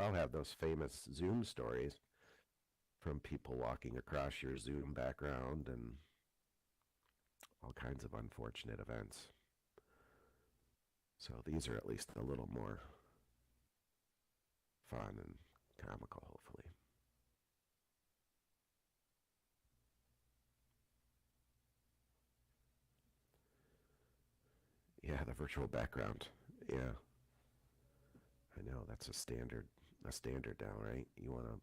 all have those famous Zoom stories from people walking across your Zoom background and all kinds of unfortunate events. So these are at least a little more fun and comical, hopefully. Yeah, the virtual background. Yeah. I know, that's a standard now, right? You want to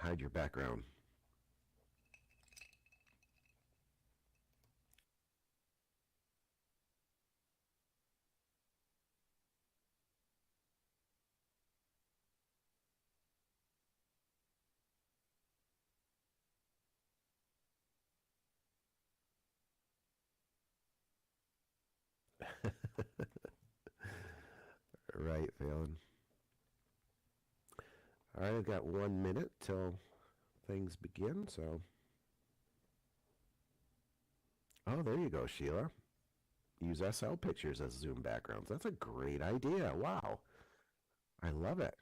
hide your background. Right, Valen. All right, I've got 1 minute till things begin, so. Oh, there you go, Sheila. Use SL pictures as Zoom backgrounds. That's a great idea. Wow. I love it.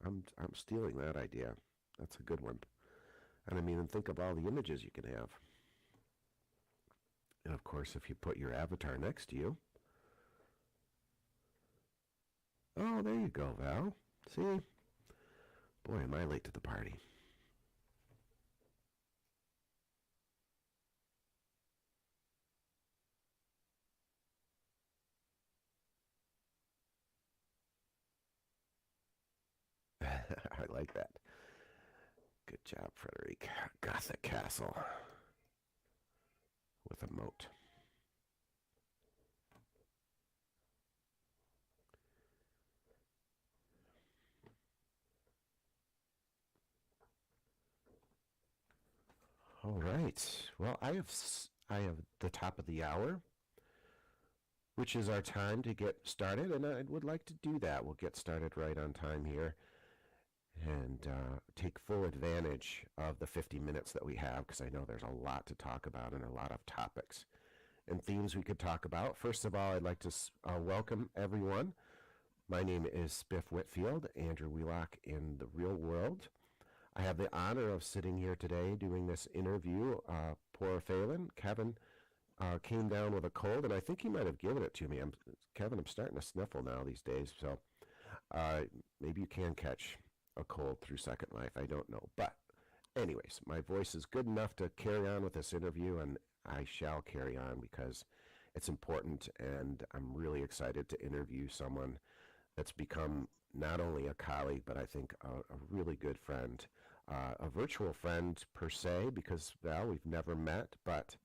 I'm stealing that idea. That's a good one. And I mean, and think of all the images you can have. And of course, if you put your avatar next to you. Oh, there you go, Val. See? Boy, am I late to the party. I like that. Good job, Frederic. Gothic castle with a moat. All right. Well, I have the top of the hour, which is our time to get started, and I would like to do that. We'll get started right on time here and take full advantage of the 50 minutes that we have, because I know there's a lot to talk about and a lot of topics and themes we could talk about. First of all, I'd like to welcome everyone. My name is Spiff Whitfield, Andrew Wheelock in the real world. I have the honor of sitting here today doing this interview. Poor Phelan, Kevin, came down with a cold, and I think he might have given it to me. Kevin, I'm starting to sniffle now these days, so maybe you can catch a cold through Second Life. I don't know. But anyways, my voice is good enough to carry on with this interview, and I shall carry on because it's important, and I'm really excited to interview someone that's become not only a colleague, but I think a really good friend, a virtual friend per se, because, Val, we've never met, but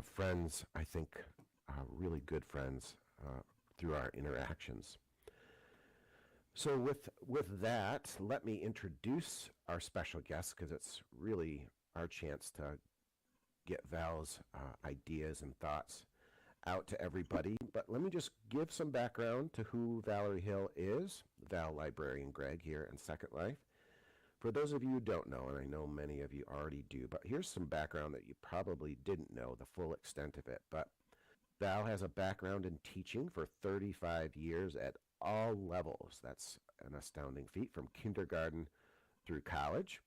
friends, I think, really good friends through our interactions. So with that, let me introduce our special guest, because it's really our chance to get Val's ideas and thoughts out to everybody. But let me just give some background to who Valerie Hill is, Valibrarian Gregg here in Second Life. For those of you who don't know, and I know many of you already do, but here's some background that you probably didn't know the full extent of it. But Val has a background in teaching for 35 years at all levels. That's an astounding feat, from kindergarten through college.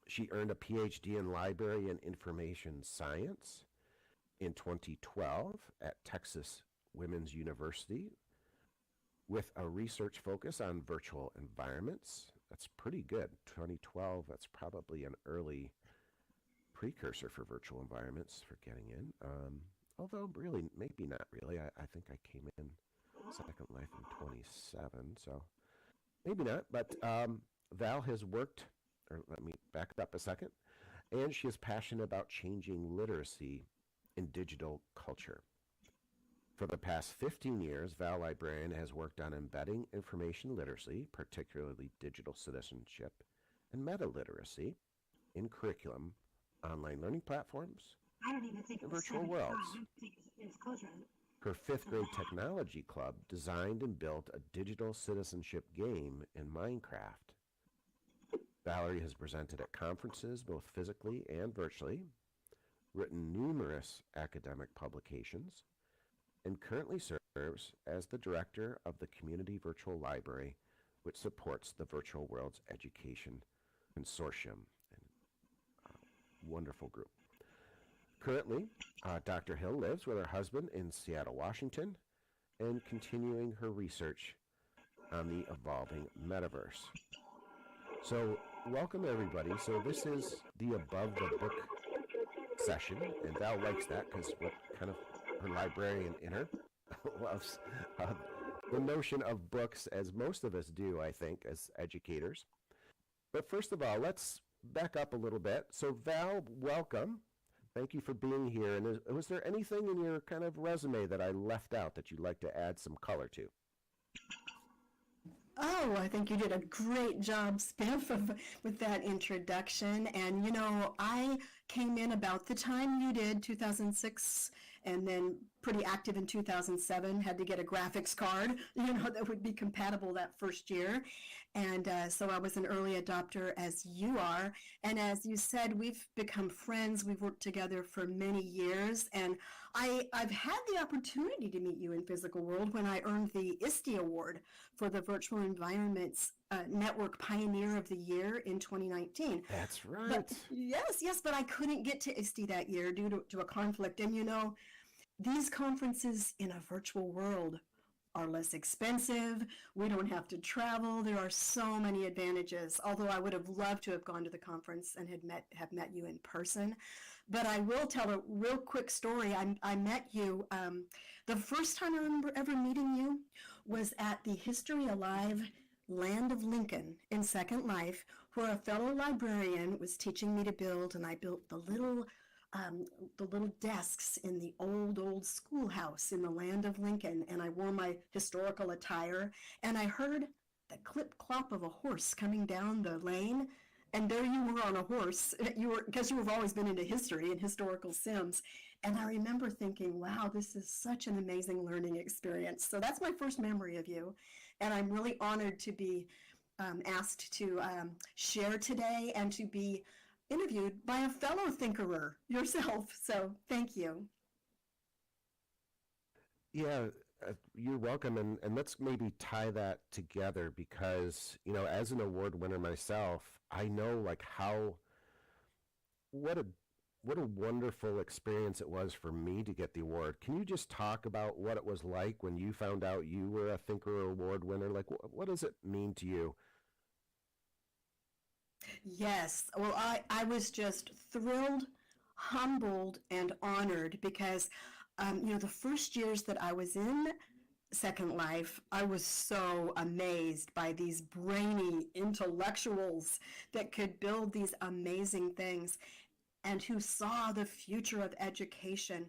She earned a PhD in Library and Information Science in 2012 at Texas Women's University with a research focus on virtual environments. That's pretty good. 2012, that's probably an early precursor for virtual environments for getting in. Although really, maybe not really. I think I came in Second Life in 27, so maybe not. But Val has worked, or let me back up a second, and she is passionate about changing literacy in digital culture. For the past 15 years, Valibrarian has worked on embedding information literacy, particularly digital citizenship and meta-literacy, in curriculum, online learning platforms, and virtual worlds. Her fifth grade technology club designed and built a digital citizenship game in Minecraft. Valerie has presented at conferences both physically and virtually, written numerous academic publications, and currently serves as the director of the Community Virtual Library, which supports the Virtual Worlds Education Consortium. Wonderful group. Currently, Dr. Hill lives with her husband in Seattle, Washington, and continuing her research on the evolving metaverse. So, welcome everybody. So this is the Above the Book session, and Val likes that because what kind of her librarian in her loves the notion of books, as most of us do, I think, as educators. But first of all, let's back up a little bit. So Val, welcome. Thank you for being here. And was there anything in your kind of resume that I left out that you'd like to add some color to? Oh, I think you did a great job, Spiff, with that introduction. And, I came in about the time you did, 2006, and then pretty active in 2007, had to get a graphics card, that would be compatible that first year. And so I was an early adopter, as you are. And as you said, we've become friends. We've worked together for many years. And I've had the opportunity to meet you in physical world when I earned the ISTE Award for the Virtual Environments Network Pioneer of the Year in 2019. That's right. But, yes, but I couldn't get to ISTE that year due to a conflict. And these conferences in a virtual world are less expensive. We don't have to travel. There are so many advantages, although I would have loved to have gone to the conference and have met you in person. But I will tell a real quick story. I met you, the first time I remember ever meeting you was at the History Alive Land of Lincoln in Second Life, where a fellow librarian was teaching me to build, and I built the little desks in the old schoolhouse in the Land of Lincoln, and I wore my historical attire, and I heard the clip-clop of a horse coming down the lane, and there you were on a horse, because you've always been into history and historical sims, and I remember thinking, wow, this is such an amazing learning experience. So that's my first memory of you, and I'm really honored to be asked to share today and to be interviewed by a fellow thinkerer, yourself. So thank you. Yeah, you're welcome. And let's maybe tie that together because, as an award winner myself, I know what a wonderful experience it was for me to get the award. Can you just talk about what it was like when you found out you were a Thinkerer Award winner? Like, what does it mean to you? Yes. Well, I was just thrilled, humbled, and honored because, the first years that I was in Second Life, I was so amazed by these brainy intellectuals that could build these amazing things and who saw the future of education.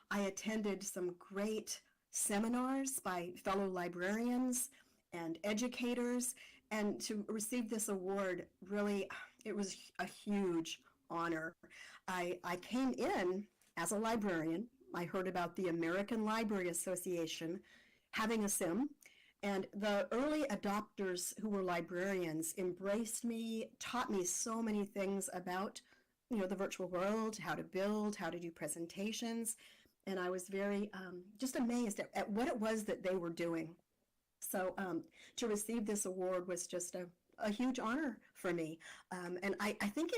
I attended some great seminars by fellow librarians and educators, and to receive this award, really, it was a huge honor. I came in as a librarian. I heard about the American Library Association having a sim, and the early adopters who were librarians embraced me, taught me so many things about, the virtual world, how to build, how to do presentations, and I was very just amazed at what it was that they were doing. So to receive this award was just a huge honor for me. And I think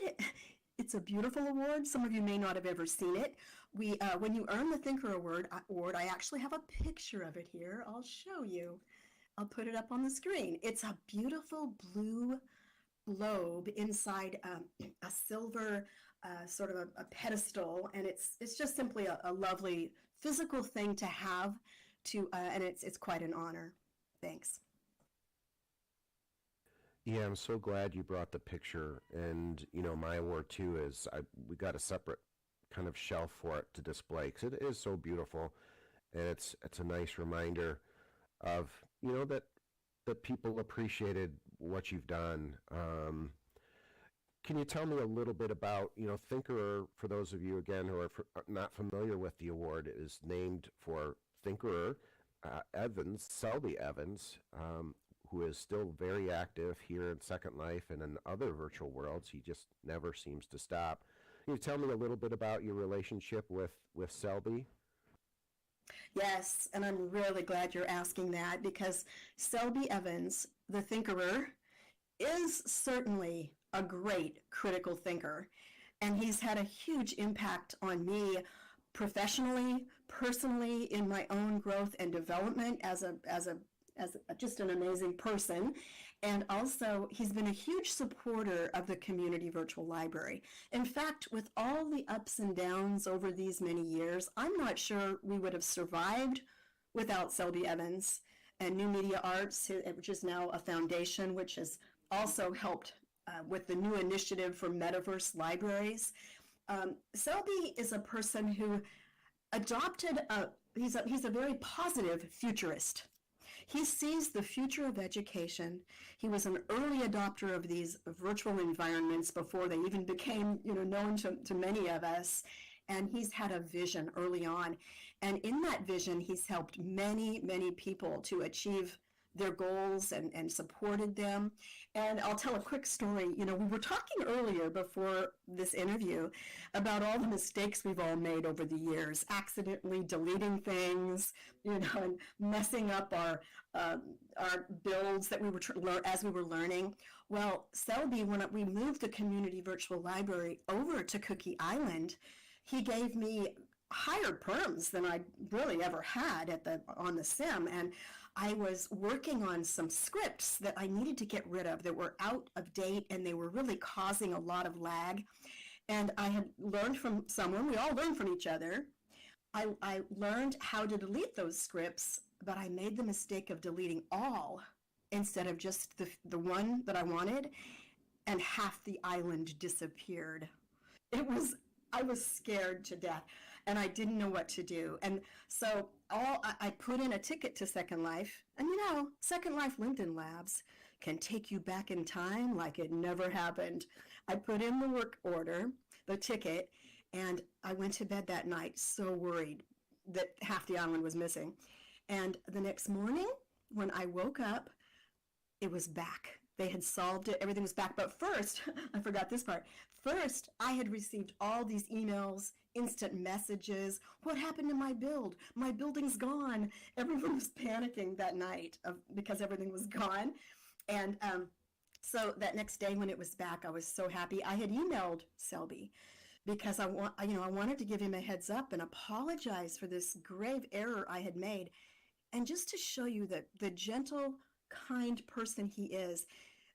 it's a beautiful award. Some of you may not have ever seen it. When you earn the Thinkerer Award, I actually have a picture of it here. I'll show you. I'll put it up on the screen. It's a beautiful blue globe inside a silver sort of a pedestal, and it's just simply a lovely physical thing to have, and it's quite an honor. Thanks. Yeah, I'm so glad you brought the picture. And, my award too is we got a separate kind of shelf for it to display because it is so beautiful. And it's a nice reminder of, that people appreciated what you've done. Can you tell me a little bit about, Thinkerer, for those of you, again, who are not familiar with the award, is named for Thinkerer Selby Evans, who is still very active here in Second Life and in other virtual worlds. He just never seems to stop. Can you tell me a little bit about your relationship with Selby? Yes, and I'm really glad you're asking that because Selby Evans, the Thinkerer, is certainly a great critical thinker. And he's had a huge impact on me professionally, personally, in my own growth and development as just an amazing person. And also, he's been a huge supporter of the community virtual library. In fact, with all the ups and downs over these many years, I'm not sure we would have survived without Selby Evans and New Media Arts, which is now a foundation, which has also helped with the new initiative for metaverse libraries. Selby is a person who adopted he's a very positive futurist. He sees the future of education. He was an early adopter of these virtual environments before they even became, known to many of us. And he's had a vision early on. And in that vision, he's helped many, many people to achieve their goals and supported them. And I'll tell a quick story. We were talking earlier before this interview about all the mistakes we've all made over the years, accidentally deleting things, and messing up our builds that we were as we were learning. Well, Selby, when we moved the community virtual library over to Cookie Island, he gave me higher perms than I really ever had on the sim, and I was working on some scripts that I needed to get rid of that were out of date and they were really causing a lot of lag. And I had learned from someone, we all learn from each other. I learned how to delete those scripts, but I made the mistake of deleting all instead of just the one that I wanted, and half the island disappeared. I was scared to death and I didn't know what to do. And so I put in a ticket to Second Life, and Second Life LinkedIn Labs can take you back in time like it never happened. I put in the work order, the ticket, and I went to bed that night so worried that half the island was missing. And the next morning, when I woke up, it was back. They had solved it. Everything was back. But first, I forgot this part. First, I had received all these emails, instant messages. What happened to my build? My building's gone. Everyone was panicking that night because everything was gone. And so that next day when it was back, I was so happy. I had emailed Selby because I wanted to give him a heads up and apologize for this grave error I had made. And just to show you the gentle, kind person he is.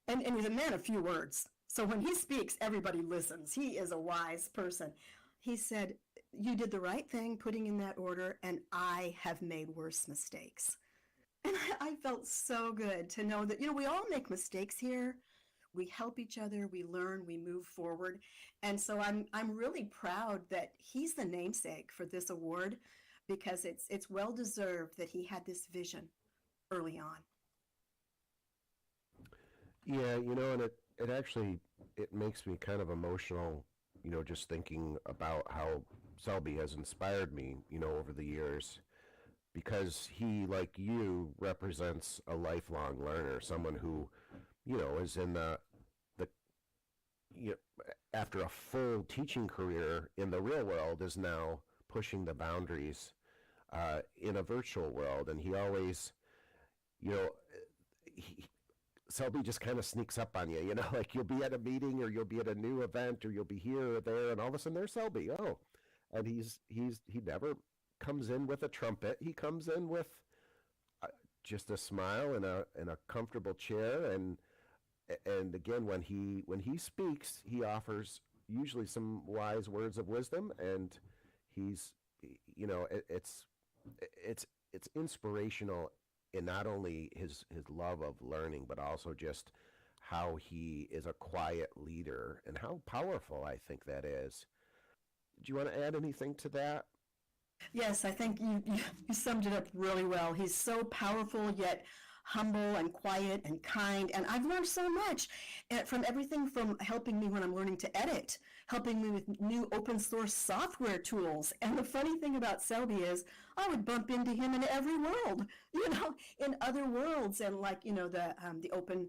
And he's a man of few words. So when he speaks, everybody listens. He is a wise person. He said, you did the right thing putting in that order, and I have made worse mistakes. And I felt so good to know that, we all make mistakes here. We help each other, we learn, we move forward. And so I'm really proud that he's the namesake for this award because it's well deserved that he had this vision early on. Yeah, and it actually, it makes me kind of emotional, just thinking about how Selby has inspired me, over the years, because he, like you, represents a lifelong learner, someone who, is in the after a full teaching career in the real world, is now pushing the boundaries in a virtual world. And he always, Selby just kind of sneaks up on you, like you'll be at a meeting or you'll be at a new event or you'll be here or there, and all of a sudden there's Selby. Oh, and he never comes in with a trumpet. He comes in with just a smile and a comfortable chair, and again, when he speaks, he offers usually some wise words of wisdom, and he's, it's inspirational in not only his love of learning, but also just how he is a quiet leader and how powerful I think that is. Do you want to add anything to that? Yes, I think you summed it up really well. He's so powerful, yet humble and quiet and kind. And I've learned so much from everything from helping me when I'm learning to edit, helping me with new open source software tools. And the funny thing about Selby is I would bump into him in every world, in other worlds, and like, the open,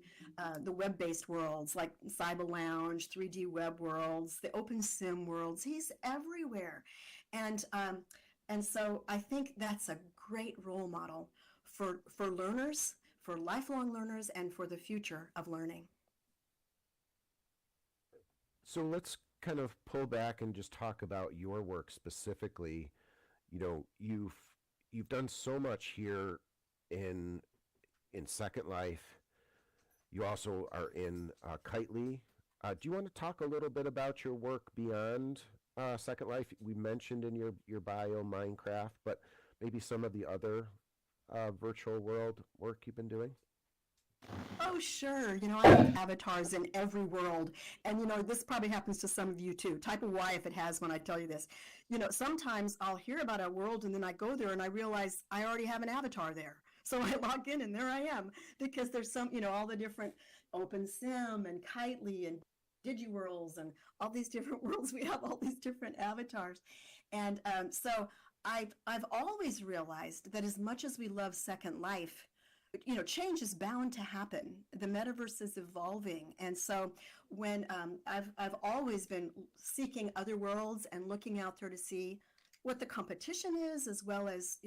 the web-based worlds like Cyber Lounge, 3D web worlds, the open sim worlds. He's everywhere. And And so I think that's a great role model for learners, for lifelong learners, and for the future of learning. So let's kind of pull back and just talk about your work specifically. You know, you've done so much here in Second Life. You also are in Kitely. Do you want to talk a little bit about your work beyond Second Life? We mentioned in your bio Minecraft, but maybe some of the other virtual world work you've been doing? Oh, sure. I have avatars in every world. And, this probably happens to some of you too. Type a Y if it has when I tell you this. Sometimes I'll hear about a world and then I go there and I realize I already have an avatar there. So I log in and there I am because there's all the different OpenSim and Kitely and DigiWorlds and all these different worlds. We have all these different avatars. And so I've always realized that as much as we love Second Life, change is bound to happen. The metaverse is evolving. And so when I've always been seeking other worlds and looking out there to see what the competition is, as well as,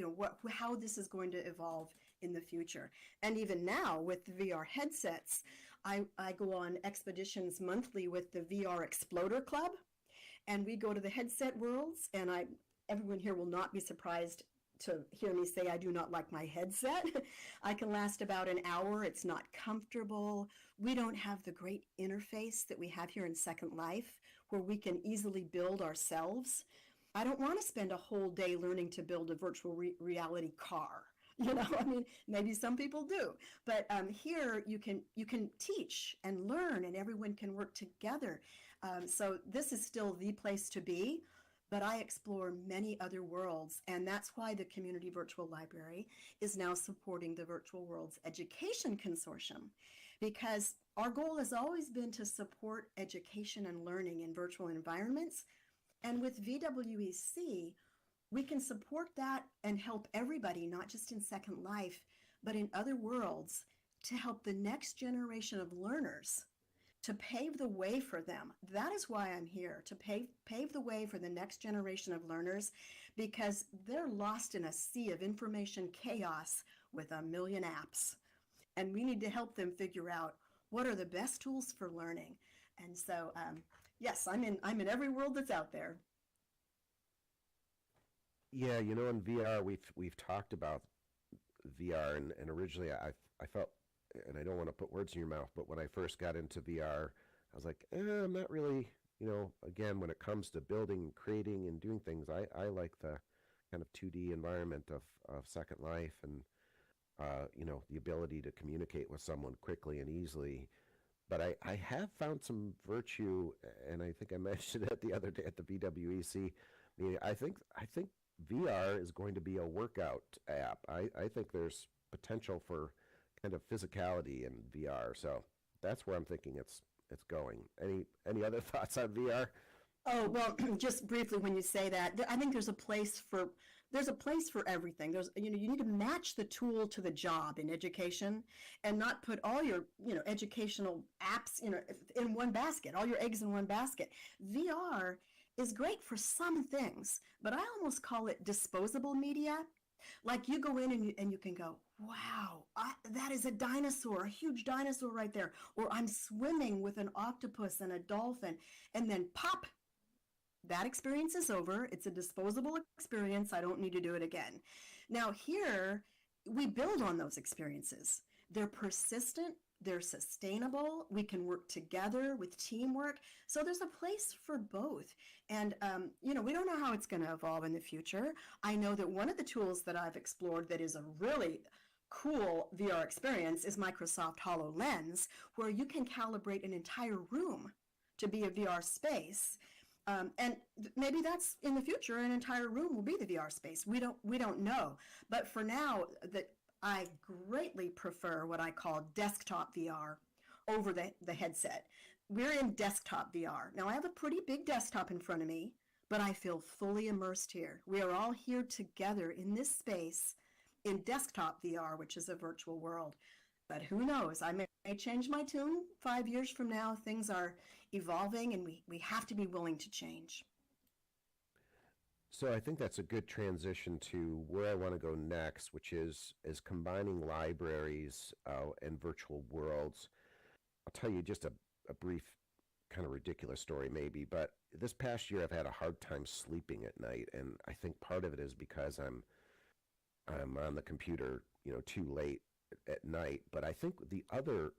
how this is going to evolve in the future. And even now with the VR headsets, I go on expeditions monthly with the VR Exploder Club, and we go to the headset worlds, and everyone here will not be surprised to hear me say I do not like my headset. I can last about an hour. It's not comfortable. We don't have the great interface that we have here in Second Life where we can easily build ourselves. I don't want to spend a whole day learning to build a virtual reality car. Maybe some people do, but here you can teach and learn, and everyone can work together. So this is still the place to be. But I explore many other worlds, and that's why the Community Virtual Library is now supporting the Virtual Worlds Education Consortium, because our goal has always been to support education and learning in virtual environments. And with VWEC, we can support that and help everybody, not just in Second Life, but in other worlds, to help the next generation of learners, to pave the way for them. That is why I'm here, to pave the way for the next generation of learners, because they're lost in a sea of information chaos with a million apps. And we need to help them figure out what are the best tools for learning. And so, yes, I'm in every world that's out there. Yeah, in VR, we've talked about VR, and originally I felt, and I don't want to put words in your mouth, but when I first got into VR, I was like, I'm not really, again, when it comes to building, creating, and doing things, I like the kind of 2D environment of Second Life, and, the ability to communicate with someone quickly and easily. But I have found some virtue, and I think I mentioned it the other day at the VWEC meeting. I think VR is going to be a workout app. I think there's potential for kind of physicality in VR. So that's where I'm thinking it's going. Any other thoughts on VR? Oh, well, just briefly, when you say that, I think there's a place for everything. You need to match the tool to the job in education, and not put all your, educational apps, in one basket, all your eggs in one basket. VR is great for some things, but I almost call it disposable media. Like you go in and you can go, wow, that is a dinosaur, a huge dinosaur right there. Or I'm swimming with an octopus and a dolphin, and then pop, that experience is over. It's a disposable experience. I don't need to do it again. Now here, we build on those experiences. They're persistent. They're sustainable. We can work together with teamwork. So there's a place for both. And, we don't know how it's going to evolve in the future. I know that one of the tools that I've explored that is a really cool VR experience is Microsoft HoloLens, where you can calibrate an entire room to be a VR space. And maybe that's in the future, an entire room will be the VR space. We don't know. But for now, I greatly prefer what I call desktop VR over the headset. We're in desktop VR. Now, I have a pretty big desktop in front of me, but I feel fully immersed here. We are all here together in this space in desktop VR, which is a virtual world. But who knows? I may change my tune 5 years from now. Things are evolving, and we have to be willing to change. So I think that's a good transition to where I want to go next, which is combining libraries and virtual worlds. I'll tell you just a brief, kind of ridiculous story maybe, but this past year I've had a hard time sleeping at night, and I think part of it is because I'm on the computer, too late at night. But I think the other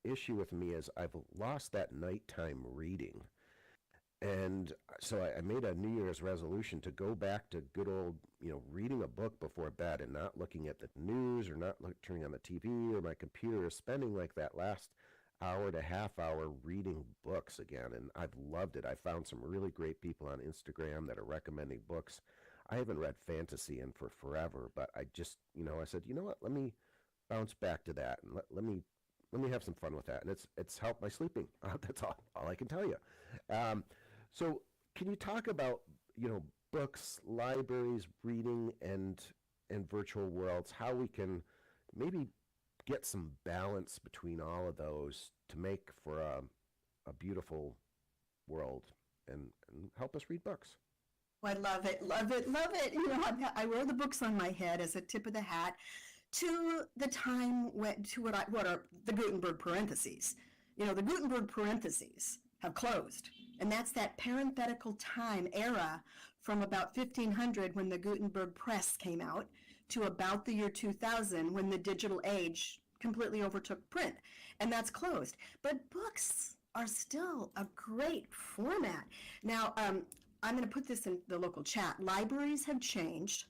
issue with me is I've lost that nighttime reading. And so I made a New Year's resolution to go back to good old, reading a book before bed and not looking at the news or not turning on the TV or my computer, spending like that last hour to half hour reading books again. And I've loved it. I found some really great people on Instagram that are recommending books. I haven't read fantasy in for forever, but I just, I said, you know what, let me bounce back to that and let me have some fun with that. And it's helped my sleeping. That's all I can tell you. So can you talk about, books, libraries, reading, and virtual worlds, how we can maybe get some balance between all of those to make for a beautiful world and help us read books? I love it, love it, love it. I wear the books on my head as a tip of the hat to the time what are the Gutenberg parentheses. The Gutenberg parentheses have closed. And that's that parenthetical time era from about 1500 when the Gutenberg press came out to about the year 2000 when the digital age completely overtook print. And that's closed. But books are still a great format. Now, I'm going to put this in the local chat. Libraries have changed,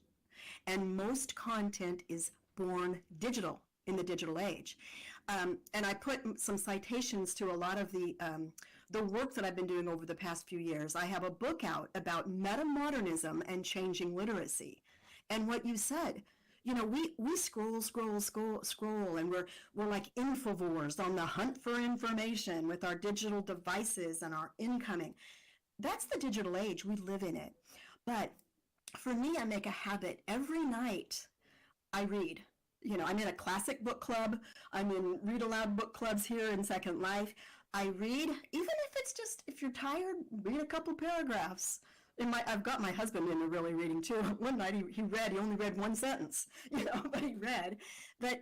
and most content is born digital in the digital age. And I put some citations to a lot of the work that I've been doing over the past few years. I have a book out about metamodernism and changing literacy. And what you said, we scroll, and we're like infovores on the hunt for information with our digital devices and our incoming. That's the digital age. We live in it. But for me, I make a habit every night I read. I'm in a classic book club. I'm in read aloud book clubs here in Second Life. I read, even if it's just, if you're tired, read a couple paragraphs. I've got my husband into really reading too. One night he only read one sentence, but he read.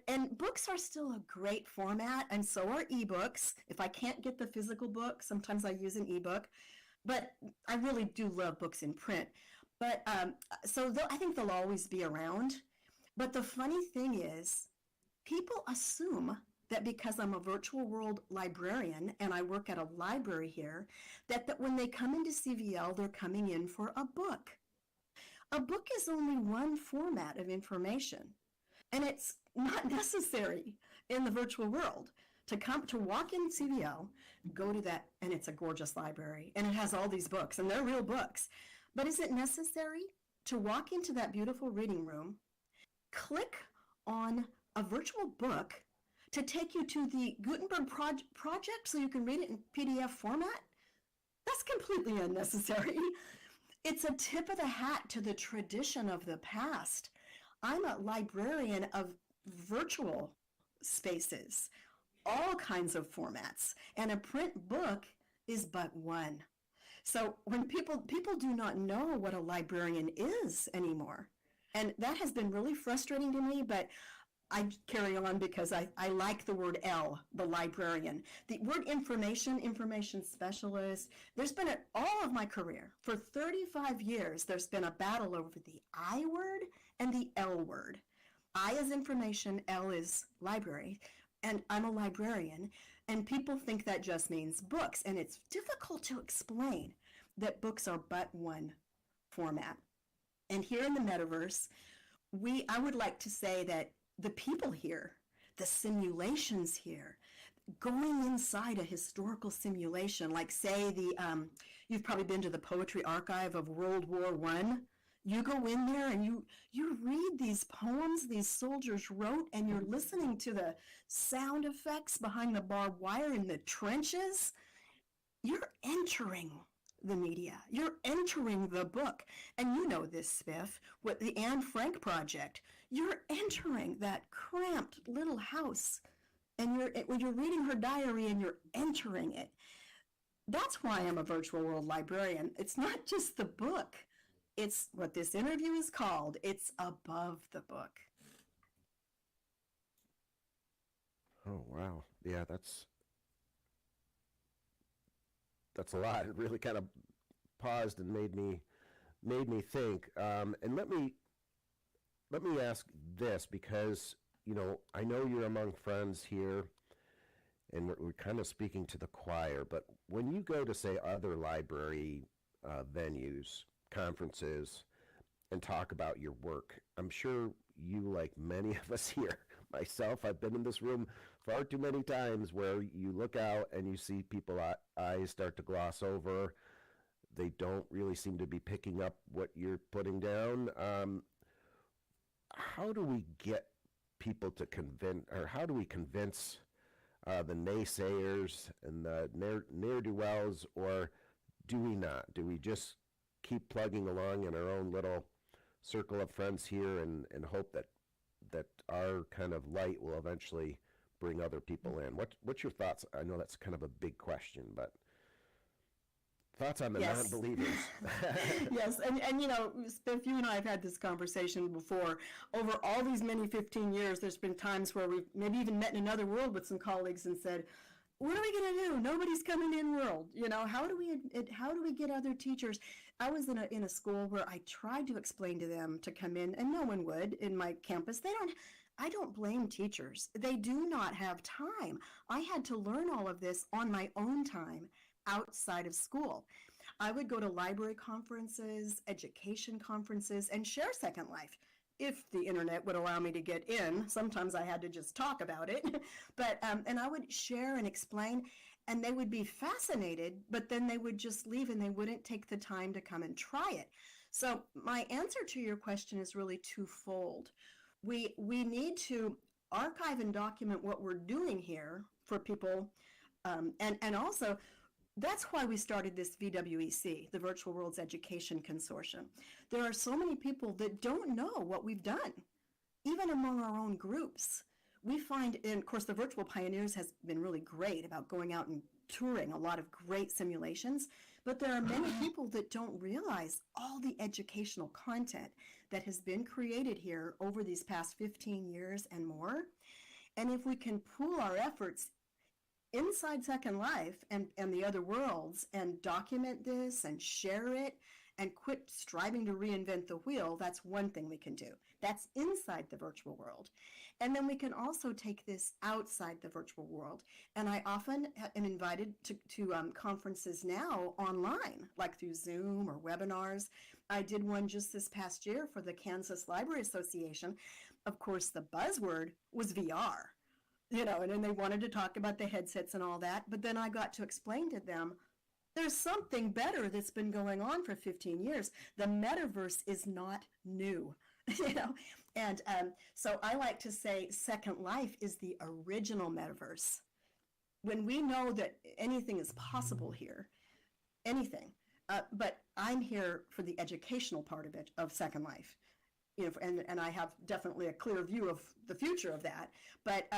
And books are still a great format, and so are ebooks. If I can't get the physical book, sometimes I use an ebook. But I really do love books in print. But I think they'll always be around. But the funny thing is, people assume that because I'm a virtual world librarian and I work at a library here, that when they come into CVL, they're coming in for a book. A book is only one format of information, and it's not necessary in the virtual world to walk in CVL, go to that, and it's a gorgeous library, and it has all these books, and they're real books. But is it necessary to walk into that beautiful reading room, click on a virtual book to take you to the Gutenberg project so you can read it in PDF format? That's completely unnecessary. It's a tip of the hat to the tradition of the past. I'm a librarian of virtual spaces, all kinds of formats, and a print book is but one. So when people do not know what a librarian is anymore, and that has been really frustrating to me, but I carry on because I like the word L, the librarian. The word information specialist, there's been all of my career, for 35 years, there's been a battle over the I word and the L word. I is information, L is library, and I'm a librarian, and people think that just means books, and it's difficult to explain that books are but one format. And here in the metaverse, I would like to say that the people here, the simulations here, going inside a historical simulation, like say you've probably been to the Poetry Archive of World War I. You go in there and you read these poems these soldiers wrote, and you're listening to the sound effects behind the barbed wire in the trenches. You're entering the media. You're entering the book. And you know this, Spiff, with the Anne Frank project. You're entering that cramped little house, and when you're reading her diary and you're entering it. That's why I'm a virtual world librarian. It's not just the book. It's what this interview is called. It's above the book. Oh, wow. Yeah, that's a lot. It really kind of paused and made me think. And let me ask this, because I know you're among friends here, and we're kind of speaking to the choir. But when you go to, say, other library venues, conferences, and talk about your work, I'm sure you, like many of us here, myself, I've been in this room far too many times where you look out and you see people eyes start to gloss over. They don't really seem to be picking up what you're putting down. How do we get people to convince, or how do we convince the naysayers and the ne'er-do-wells, or do we not? Do we just keep plugging along in our own little circle of friends here and hope that our kind of light will eventually bring other people in? What's your thoughts? I know that's kind of a big question, but thoughts on the Yes. non-believers? Yes, and Spiff, you and I have had this conversation before. Over all these many 15 years, there's been times where we've maybe even met in another world with some colleagues and said, what are we going to do? Nobody's coming in world. How do we get other teachers? I was in a school where I tried to explain to them to come in, and no one would in my campus. I don't blame teachers. They do not have time. I had to learn all of this on my own time outside of school. I would go to library conferences, education conferences, and share Second Life. If the internet would allow me to get in, sometimes I had to just talk about it. But and I would share and explain, and they would be fascinated, but then they would just leave and they wouldn't take the time to come and try it. So my answer to your question is really twofold. We need to archive and document what we're doing here for people, and also that's why we started this VWEC, the Virtual Worlds Education Consortium. There are so many people that don't know what we've done, even among our own groups. We find, and of course, the Virtual Pioneers has been really great about going out and touring a lot of great simulations, but there are many people that don't realize all the educational content that has been created here over these past 15 years and more. And if we can pool our efforts inside Second Life and the other worlds and document this and share it and quit striving to reinvent the wheel, that's one thing we can do. That's inside the virtual world. And then we can also take this outside the virtual world. And I often am invited to conferences now online, like through Zoom or webinars. I did one just this past year for the Kansas Library Association. Of course, the buzzword was VR. And then they wanted to talk about the headsets and all that. But then I got to explain to them, there's something better that's been going on for 15 years. The metaverse is not new, And so I like to say Second Life is the original metaverse. When we know that anything is possible here, anything, but I'm here for the educational part of it, of Second Life. And I have definitely a clear view of the future of that. But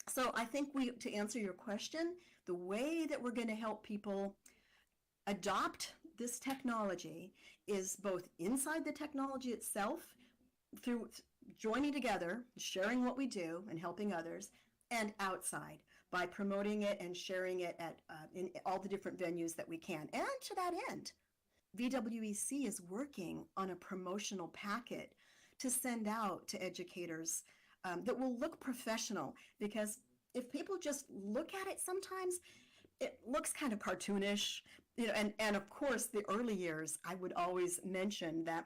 so I think to answer your question, the way that we're going to help people adopt this technology is both inside the technology itself, through joining together, sharing what we do and helping others, and outside by promoting it and sharing it in all the different venues that we can. And to that end, VWEC is working on a promotional packet to send out to educators that will look professional, because if people just look at it, sometimes it looks kind of cartoonish, and of course the early years, I would always mention that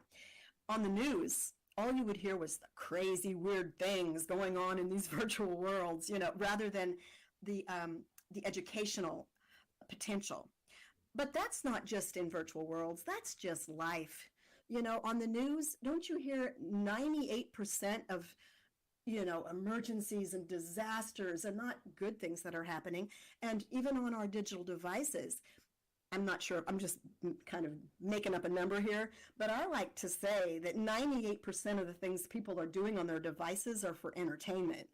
on the news, all you would hear was the crazy, weird things going on in these virtual worlds, rather than the educational potential. But that's not just in virtual worlds, that's just life. On the news, don't you hear 98% of emergencies and disasters and not good things that are happening? And even on our digital devices, I'm not sure, I'm just kind of making up a number here, but I like to say that 98% of the things people are doing on their devices are for entertainment.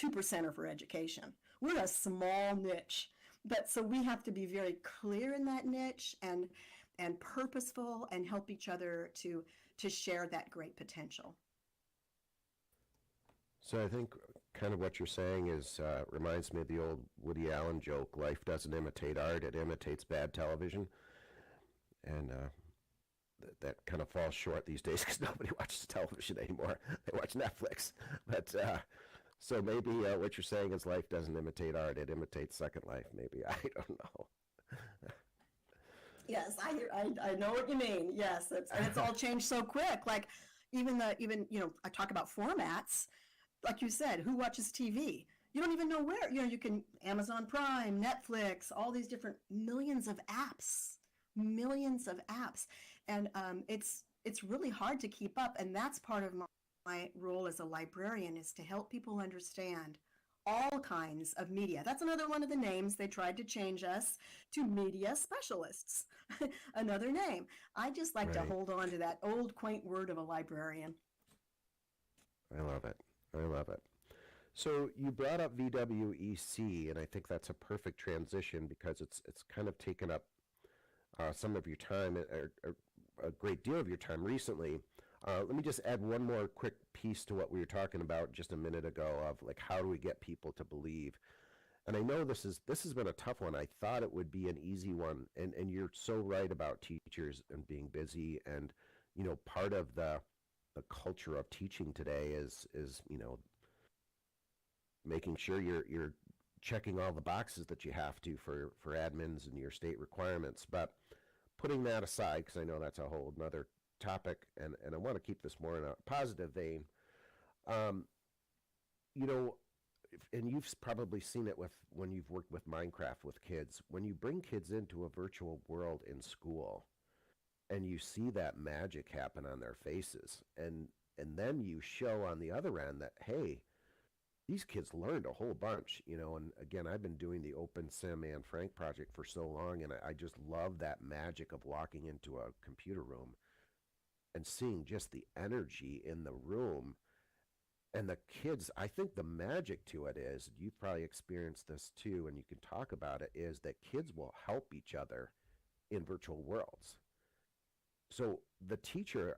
2% are for education. We're a small niche, but so we have to be very clear in that niche, and and purposeful and help each other to share that great potential. So I think kind of what you're saying is reminds me of the old Woody Allen joke, life doesn't imitate art, it imitates bad television. And that kind of falls short these days because nobody watches television anymore. They watch Netflix. But so maybe what you're saying is life doesn't imitate art, it imitates Second Life, maybe. I don't know. Yes, I know what you mean. Yes, it's all changed so quick. Like even I talk about formats. Like you said, who watches TV? You don't even know where. You can Amazon Prime, Netflix, all these different millions of apps, and it's really hard to keep up. And that's part of my role as a librarian, is to help people understand all kinds of media. That's another one of the names. They tried to change us to media specialists, another name. I just like to hold on to that old quaint word of a librarian. I love it. I love it. So you brought up VWEC, and I think that's a perfect transition because it's kind of taken up some of your time, a great deal of your time recently. Let me just add one more quick piece to what we were talking about just a minute ago of like how do we get people to believe. And I know this has been a tough one. I thought it would be an easy one, and you're so right about teachers and being busy, and part of the culture of teaching today is making sure you're checking all the boxes that you have to for admins and your state requirements. But putting that aside, because I know that's a whole nother topic, and I want to keep this more in a positive vein. And you've probably seen it when you've worked with Minecraft with kids. When you bring kids into a virtual world in school, and you see that magic happen on their faces, and then you show on the other end that, hey, these kids learned a whole bunch, and again, I've been doing the Open Sim Anne Frank project for so long, and I just love that magic of walking into a computer room and seeing just the energy in the room. And the kids, I think the magic to it is, you've probably experienced this too, and you can talk about it, is that kids will help each other in virtual worlds. So the teacher,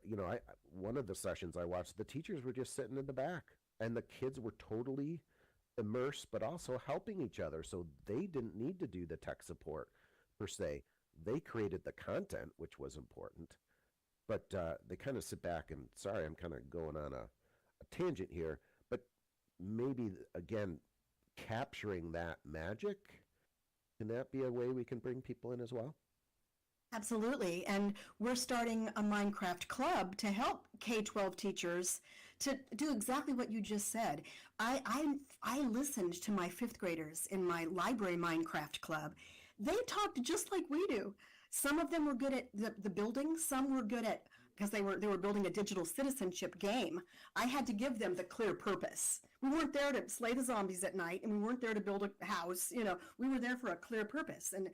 one of the sessions I watched, the teachers were just sitting in the back, and the kids were totally immersed, but also helping each other. So they didn't need to do the tech support per se. They created the content, which was important, but they kind of sit back and, sorry, I'm kind of going on a tangent here, but maybe, again, capturing that magic, can that be a way we can bring people in as well? Absolutely. And we're starting a Minecraft club to help K-12 teachers to do exactly what you just said. I listened to my fifth graders in my library Minecraft club. They talked just like we do. Some of them were good at the building. Some were good at, because they were building a digital citizenship game. I had to give them the clear purpose. We weren't there to slay the zombies at night, and we weren't there to build a house. We were there for a clear purpose. And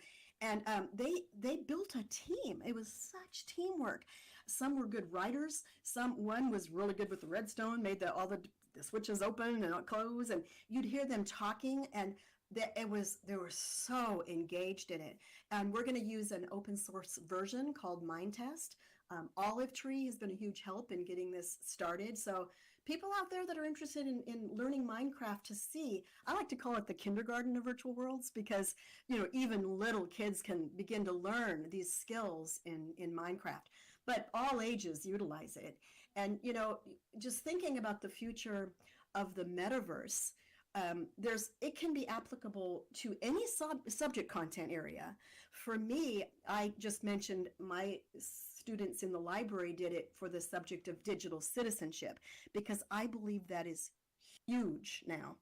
they built a team. It was such teamwork. Some were good writers. One was really good with the redstone, made all the switches open and close, and you'd hear them talking, and they were so engaged in it. And we're going to use an open source version called MindTest. Olive Tree has been a huge help in getting this started. So people out there that are interested in learning Minecraft to see, I like to call it the kindergarten of virtual worlds, because even little kids can begin to learn these skills in Minecraft. But all ages utilize it. And just thinking about the future of the metaverse, it can be applicable to any subject content area. For me, I just mentioned my students in the library did it for the subject of digital citizenship, because I believe that is huge now.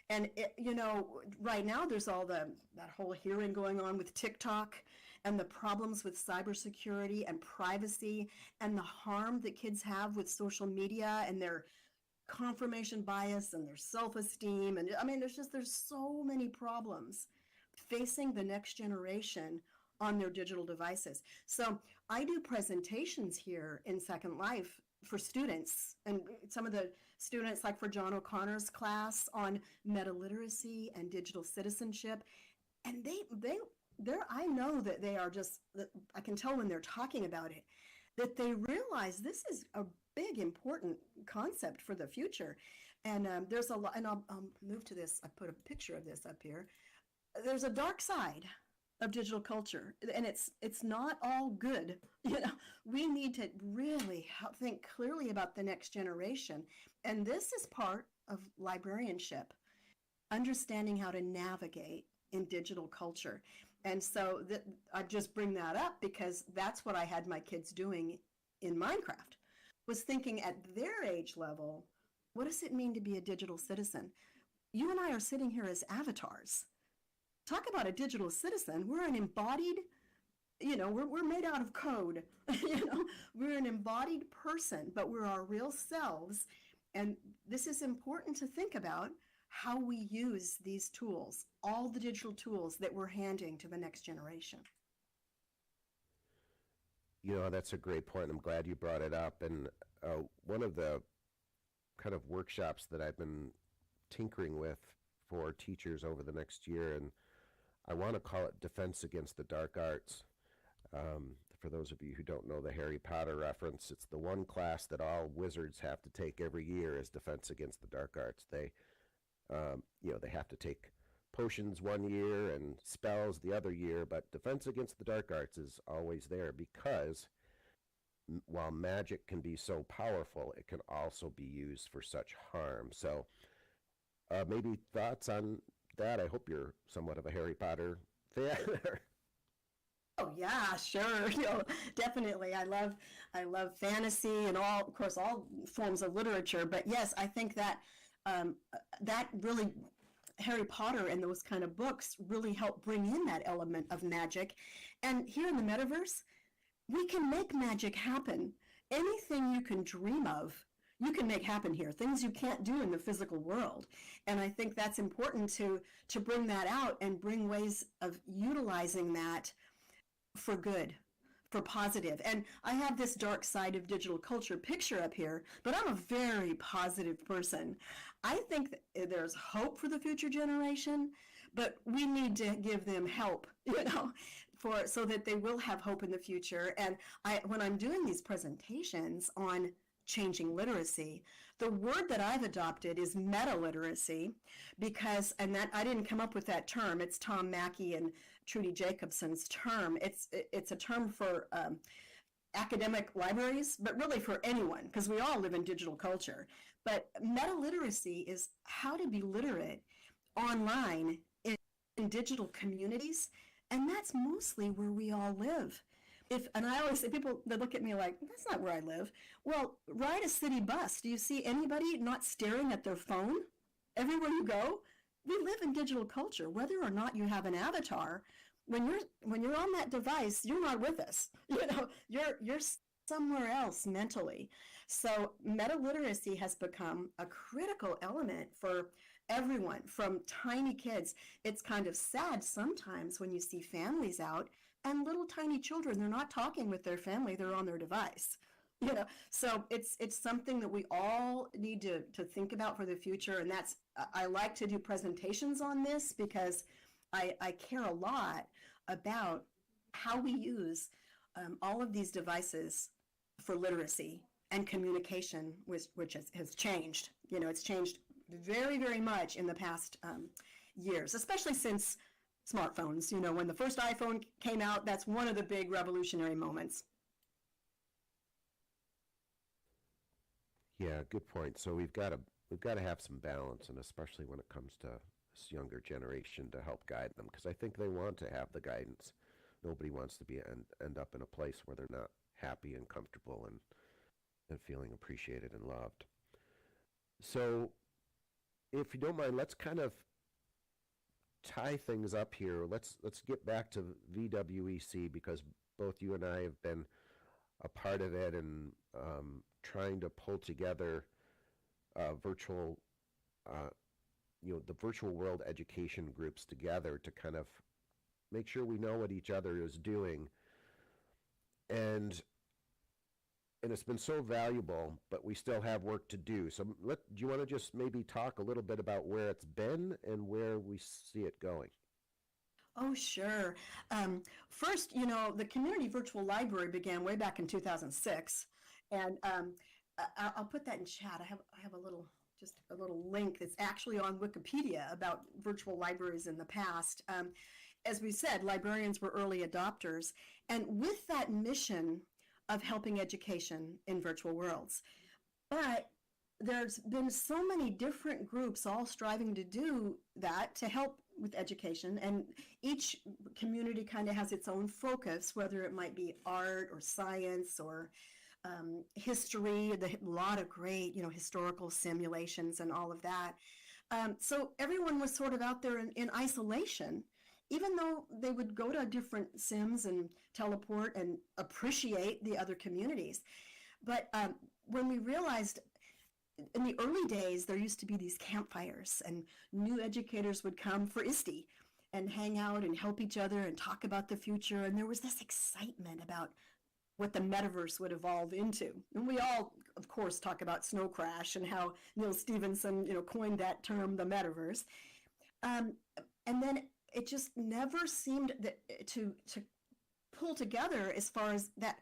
And right now there's all that whole hearing going on with TikTok and the problems with cybersecurity and privacy and the harm that kids have with social media and their confirmation bias and their self-esteem. And I mean, there's so many problems facing the next generation on their digital devices. So I do presentations here in Second Life for students, and some of the students, like for John O'Connor's class on meta literacy and digital citizenship, and I know that they are just, I can tell when they're talking about it, that they realize this is a big, important concept for the future. And there's a lot, and I'll move to this. I put a picture of this up here. There's a dark side of digital culture, and it's not all good. We need to really think clearly about the next generation, and this is part of librarianship, understanding how to navigate in digital culture. And so I just bring that up because that's what I had my kids doing in Minecraft, was thinking at their age level, what does it mean to be a digital citizen? You and I are sitting here as avatars. Talk about a digital citizen. We're an embodied, we're made out of code. We're an embodied person, but we're our real selves. And this is important to think about, how we use these tools, all the digital tools that we're handing to the next generation. That's a great point. I'm glad you brought it up. And one of the kind of workshops that I've been tinkering with for teachers over the next year, and I want to call it Defense Against the Dark Arts. For those of you who don't know the Harry Potter reference, it's the one class that all wizards have to take every year is Defense Against the Dark Arts. They have to take potions one year and spells the other year, but Defense Against the Dark Arts is always there because while magic can be so powerful, it can also be used for such harm. So maybe thoughts on that? I hope you're somewhat of a Harry Potter fan. Oh yeah, sure. Definitely. I love fantasy and of course, all forms of literature. But yes, I think that that really, Harry Potter and those kind of books really help bring in that element of magic. And here in the metaverse, we can make magic happen. Anything you can dream of, you can make happen here. Things you can't do in the physical world. And I think that's important to bring that out and bring ways of utilizing that for good, for positive. And I have this dark side of digital culture picture up here, but I'm a very positive person. I think there's hope for the future generation, but we need to give them help, so that they will have hope in the future. And when I'm doing these presentations on changing literacy, the word that I've adopted is meta-literacy, because, and that I didn't come up with that term, it's Tom Mackey and Trudy Jacobson's term. It's a term for academic libraries, but really for anyone, because we all live in digital culture. But meta-literacy is how to be literate online in digital communities, and that's mostly where we all live. And I always say, people that look at me like, that's not where I live. Well, ride a city bus. Do you see anybody not staring at their phone everywhere you go? We live in digital culture. Whether or not you have an avatar, when you're on that device, you're not with us. You're somewhere else mentally. So meta-literacy has become a critical element for everyone, from tiny kids. It's kind of sad sometimes when you see families out and little tiny children, they're not talking with their family, they're on their device. So it's something that we all need to think about for the future. And that's, I like to do presentations on this because I care a lot about how we use all of these devices for literacy and communication, which has changed. It's changed very, very much in the past years, especially since smartphones. When the first iPhone came out, that's one of the big revolutionary moments. Yeah, good point. So we've got to have some balance, and especially when it comes to this younger generation, to help guide them, because I think they want to have the guidance. Nobody wants to end up in a place where they're not happy and comfortable and feeling appreciated and loved. So if you don't mind, let's kind of tie things up here. Let's get back to VWEC, because both you and I have been a part of it, and trying to pull together virtual, the virtual world education groups together to kind of make sure we know what each other is doing. And it's been so valuable, but we still have work to do. So do you want to just maybe talk a little bit about where it's been and where we see it going? Oh, sure. First, the Community Virtual Library began way back in 2006, and I'll put that in chat. I have just a little link that's actually on Wikipedia about virtual libraries in the past. As we said, librarians were early adopters, and with that mission of helping education in virtual worlds. But there's been so many different groups all striving to do that to help with education, and each community kind of has its own focus, whether it might be art or science or history, a lot of great, historical simulations and all of that. So everyone was sort of out there in isolation, even though they would go to different sims and teleport and appreciate the other communities. But when we realized in the early days, there used to be these campfires, and new educators would come for ISTE and hang out and help each other and talk about the future. And there was this excitement about what the metaverse would evolve into. And we all, of course, talk about Snow Crash and how Neil Stephenson, coined that term, the metaverse. And then it just never seemed to pull together as far as that.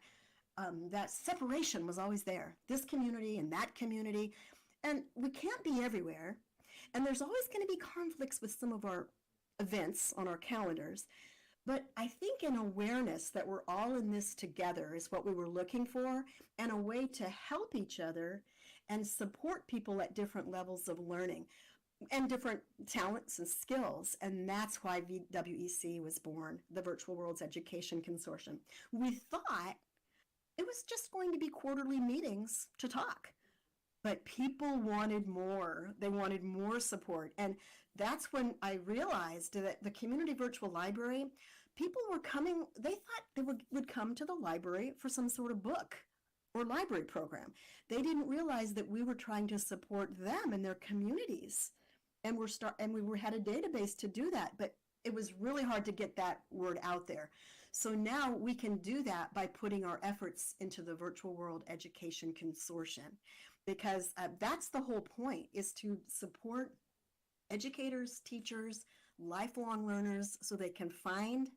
That separation was always there, this community and that community, and we can't be everywhere, and there's always going to be conflicts with some of our events on our calendars. But I think an awareness that we're all in this together is what we were looking for, and a way to help each other and support people at different levels of learning and different talents and skills. And that's why VWEC was born, the Virtual Worlds Education Consortium. We thought it was just going to be quarterly meetings to talk. But people wanted more. They wanted more support. And that's when I realized that the Community Virtual Library, people were coming, they thought they would come to the library for some sort of book or library program. They didn't realize that we were trying to support them and their communities. And we had a database to do that, but it was really hard to get that word out there. So now we can do that by putting our efforts into the Virtual World Education Consortium, because that's the whole point, is to support educators, teachers, lifelong learners, so they can find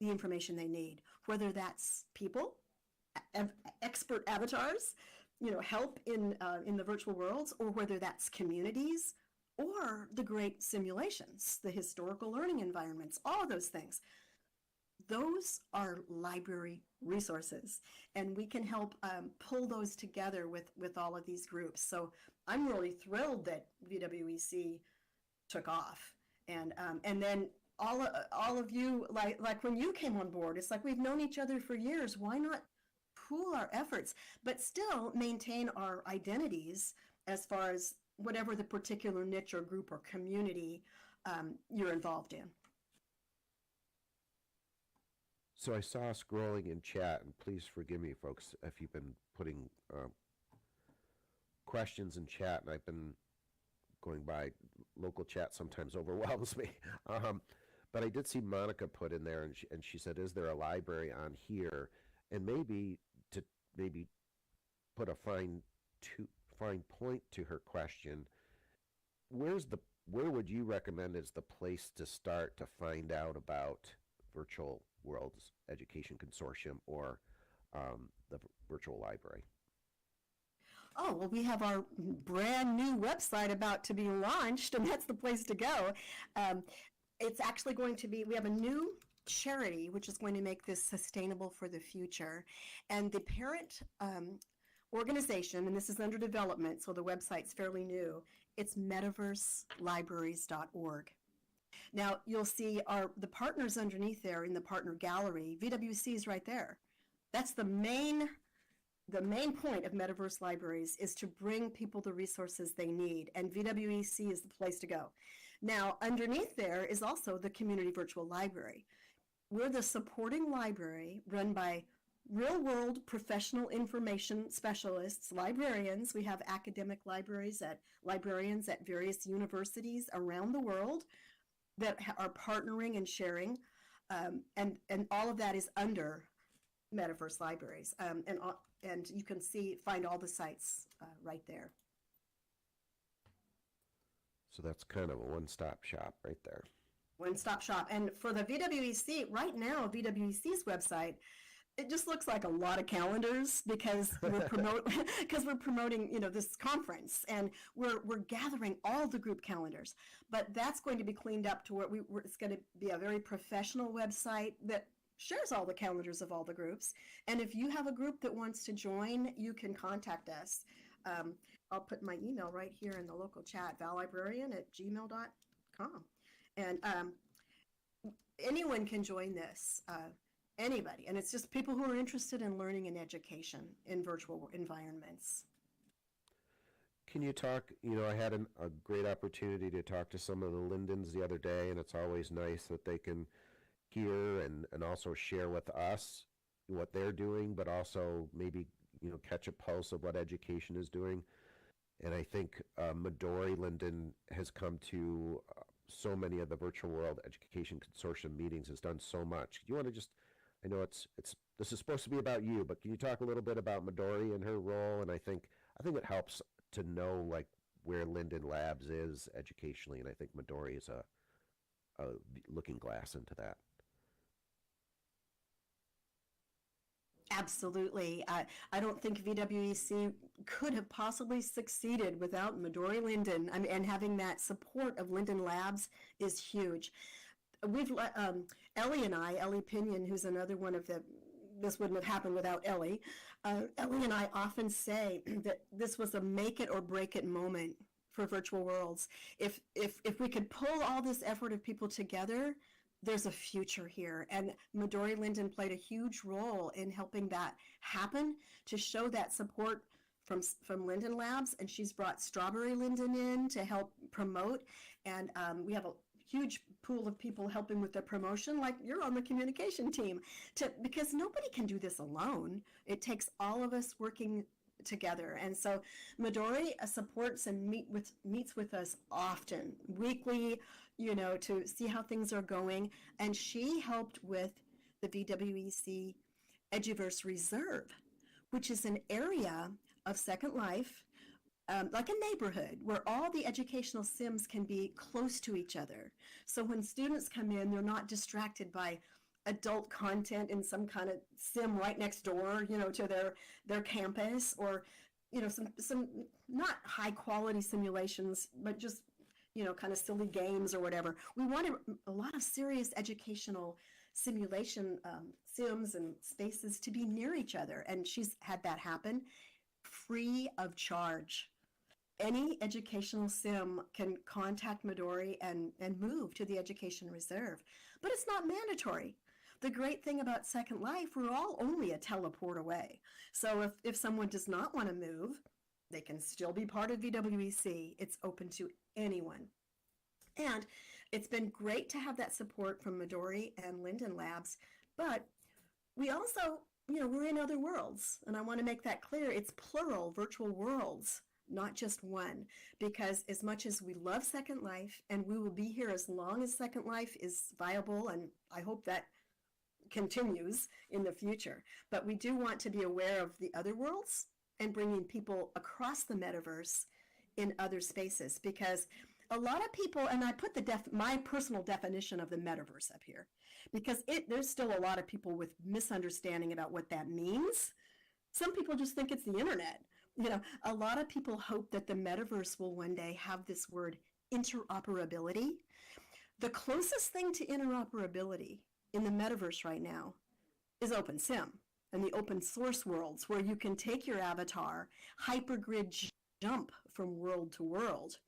the information they need, whether that's people, expert avatars, help in the virtual worlds, or whether that's communities, or the great simulations, the historical learning environments, all of those things. Those are library resources, and we can help pull those together with all of these groups. So I'm really thrilled that VWEC took off, and then all of you, like when you came on board, it's like we've known each other for years. Why not pool our efforts, but still maintain our identities as far as whatever the particular niche or group or community you're involved in. So I saw scrolling in chat, and please forgive me, folks, if you've been putting questions in chat, and I've been going by. Local chat sometimes overwhelms me. But I did see Monica put in there, and she said, is there a library on here? And maybe put a fine point to her question. Where would you recommend is the place to start to find out about Virtual Worlds Education Consortium or the virtual library? Oh, well, we have our brand new website about to be launched, and that's the place to go. It's actually going to be, we have a new charity which is going to make this sustainable for the future. And the parent organization, and this is under development, so the website's fairly new, it's metaverselibraries.org. Now, you'll see the partners underneath there in the partner gallery. VWC is right there. That's the main point of Metaverse Libraries, is to bring people the resources they need, and VWEC is the place to go. Now, underneath there is also the Community Virtual Library. We're the supporting library run by real-world professional information specialists, librarians. We have academic librarians at various universities around the world that are partnering and sharing, and all of that is under Metaverse Libraries, and you can find all the sites right there. So that's kind of a one-stop shop right there. one-stop shop. And for the VWEC, right now, VWEC's website, it just looks like a lot of calendars because we're promoting, this conference, and we're gathering all the group calendars. But that's going to be cleaned up to where it's going to be a very professional website that shares all the calendars of all the groups. And if you have a group that wants to join, you can contact us. I'll put my email right here in the local chat, valibrarian@gmail.com. And anyone can join this. Anybody. And it's just people who are interested in learning and education in virtual environments. Can you talk, I had a great opportunity to talk to some of the Lindens the other day, and it's always nice that they can hear and also share with us what they're doing, but also maybe, catch a pulse of what education is doing. And I think Midori Linden has come to so many of the Virtual World Education Consortium meetings, has done so much. Do you want to just, I know this is supposed to be about you, but can you talk a little bit about Midori and her role? And I think it helps to know like where Linden Labs is educationally, and I think Midori is a looking glass into that. Absolutely. I don't think VWEC could have possibly succeeded without Midori Linden. And having that support of Linden Labs is huge. Ellie Pinion, who's another one of this wouldn't have happened without Ellie. Ellie and I often say that this was a make it or break it moment for Virtual Worlds. If we could pull all this effort of people together, there's a future here. And Midori Linden played a huge role in helping that happen, to show that support from Linden Labs. And she's brought Strawberry Linden in to help promote. And we have a huge pool of people helping with the promotion, like you're on the communication team, because nobody can do this alone. It takes all of us working together. And so Midori supports and meets with us often, weekly, to see how things are going. And she helped with the VWEC Eduverse Reserve, which is an area of Second Life, like a neighborhood where all the educational sims can be close to each other. So when students come in, they're not distracted by adult content in some kind of sim right next door, to their campus, or, some not high quality simulations, but just, kind of silly games or whatever. We wanted a lot of serious educational simulation sims and spaces to be near each other. And she's had that happen free of charge. Any educational sim can contact Midori and move to the Education Reserve, but it's not mandatory. The great thing about Second Life, we're all only a teleport away. So if someone does not want to move, they can still be part of VWEC. It's open to anyone. And it's been great to have that support from Midori and Linden Labs, but we also, we're in other worlds. And I want to make that clear. It's plural virtual worlds, not just one, because as much as we love Second Life, and we will be here as long as Second Life is viable, and I hope that continues in the future, but we do want to be aware of the other worlds and bringing people across the metaverse in other spaces, because a lot of people, and I put my personal definition of the metaverse up here, because there's still a lot of people with misunderstanding about what that means. Some people just think it's the internet. A lot of people hope that the metaverse will one day have this word interoperability. The closest thing to interoperability in the metaverse right now is OpenSim and the open source worlds, where you can take your avatar, hypergrid jump from world to world.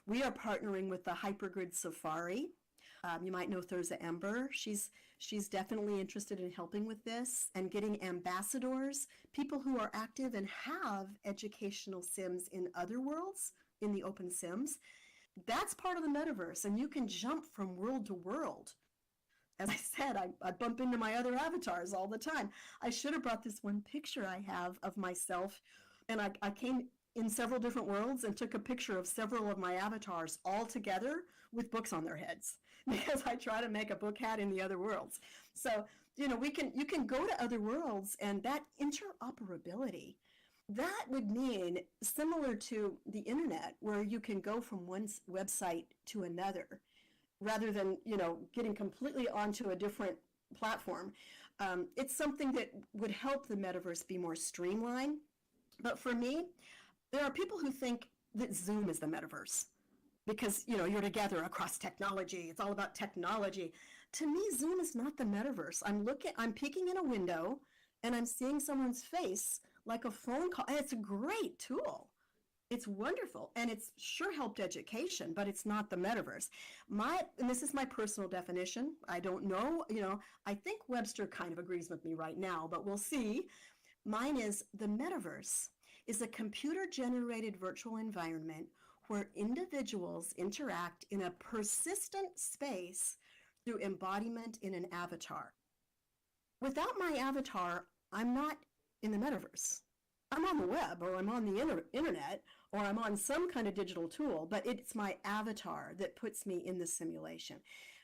We are partnering with the Hypergrid Safari. You might know Thurza Ember. She's definitely interested in helping with this and getting ambassadors, people who are active and have educational sims in other worlds, in the open sims. That's part of the metaverse, and you can jump from world to world. As I said, I bump into my other avatars all the time. I should have brought this one picture I have of myself, and I came in several different worlds and took a picture of several of my avatars all together with books on their heads, because I try to make a book hat in the other worlds. So, you can go to other worlds, and that interoperability, that would mean similar to the internet, where you can go from one website to another rather than, getting completely onto a different platform. It's something that would help the metaverse be more streamlined. But for me, there are people who think that Zoom is the metaverse because, you're together across technology. It's all about technology. To me, Zoom is not the metaverse. I'm peeking in a window and I'm seeing someone's face like a phone call. And it's a great tool. It's wonderful, and it's sure helped education, but it's not the metaverse. And this is my personal definition. I don't know, I think Webster kind of agrees with me right now, but we'll see. Mine is the metaverse is a computer-generated virtual environment where individuals interact in a persistent space through embodiment in an avatar. Without my avatar, I'm not in the metaverse. I'm on the web, or I'm on the internet, or I'm on some kind of digital tool, but it's my avatar that puts me in the simulation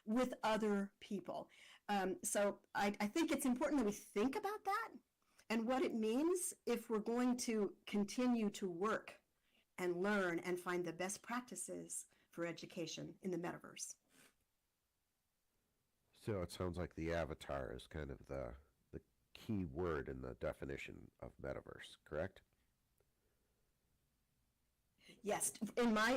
with other people. So I think it's important that we think about that and what it means if we're going to continue to work and learn and find the best practices for education in the metaverse. So it sounds like the avatar is kind of the key word in the definition of metaverse, correct? Yes,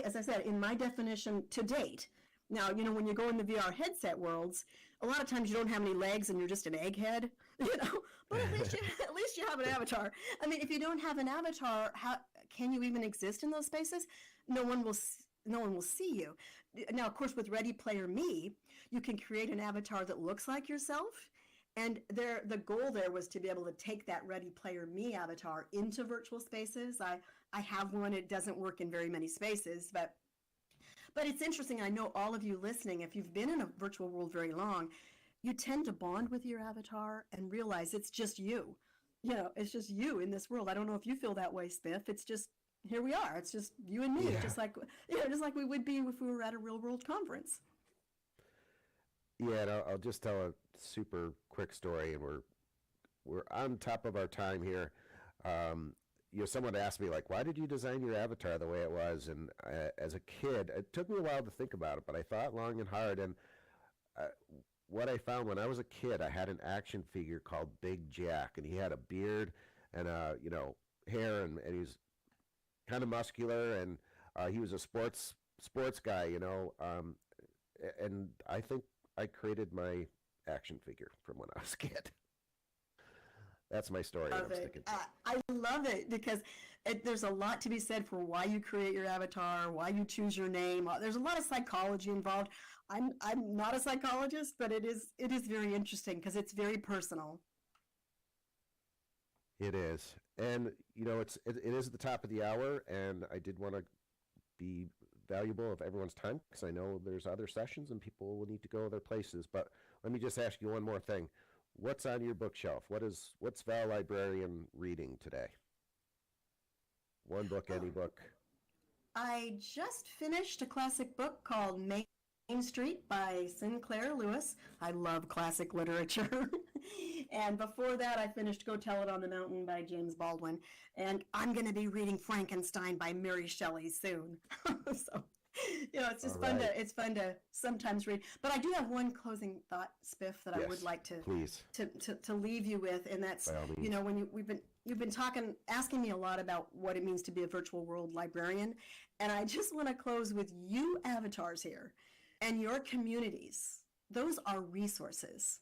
as I said, in my definition to date. Now, when you go in the VR headset worlds, a lot of times you don't have any legs and you're just an egghead, but at least you have an avatar. I mean, if you don't have an avatar, how can you even exist in those spaces? No one will see you. Now, of course, with Ready Player Me, you can create an avatar that looks like yourself. And the goal there was to be able to take that Ready Player Me avatar into virtual spaces. I have one. It doesn't work in very many spaces, but it's interesting. I know all of you listening, if you've been in a virtual world very long, you tend to bond with your avatar and realize it's just you. It's just you in this world. I don't know if you feel that way, Spiff. It's just, here we are. It's just you and me, just like we would be if we were at a real world conference. Yeah, and I'll just tell a super quick story, and we're on top of our time here. Someone asked me, like, why did you design your avatar the way it was? And as a kid, it took me a while to think about it, but I thought long and hard. And what I found when I was a kid, I had an action figure called Big Jack, and he had a beard and hair, and he was kind of muscular, and he was a sports guy, and I think I created my action figure from when I was a kid. That's my story. I love it because there's a lot to be said for why you create your avatar, why you choose your name. There's a lot of psychology involved. I'm not a psychologist, but it is very interesting because it's very personal. It is, and it is at the top of the hour, and I did want to be valuable of everyone's time because I know there's other sessions and people will need to go their places. But let me just ask you one more thing. What's on your bookshelf? What's Valibrarian reading today? One book, any book? I just finished a classic book called Main Street by Sinclair Lewis. I love classic literature. And before that, I finished Go Tell It on the Mountain by James Baldwin. And I'm going to be reading Frankenstein by Mary Shelley soon. So, it's just fun to sometimes read. But I do have one closing thought, Spiff, that I would like to leave you with, and that's when you've been asking me a lot about what it means to be a virtual world librarian, and I just want to close with you avatars here and your communities. Those are resources,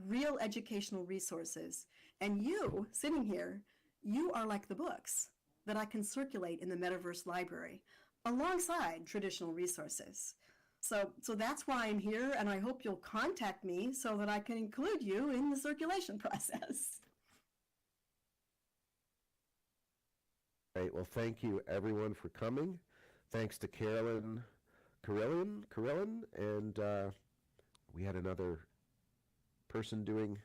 real educational resources, and you sitting here, you are like the books that I can circulate in the Metaverse Library alongside traditional resources. So that's why I'm here, and I hope you'll contact me so that I can include you in the circulation process. Great. Well, thank you everyone for coming. Thanks to Carolyn, and we had another person doing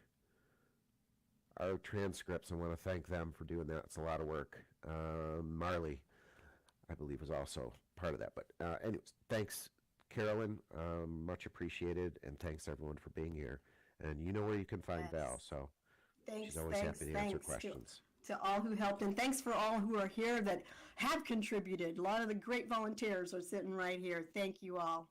our transcripts. I want to thank them for doing that. It's a lot of work. Marley, I believe, was also part of that. But anyways, thanks, Carolyn. Much appreciated, and thanks everyone for being here. And you know where you can find Val, so she's always happy to answer questions. To all who helped, and thanks for all who are here that have contributed. A lot of the great volunteers are sitting right here. Thank you all.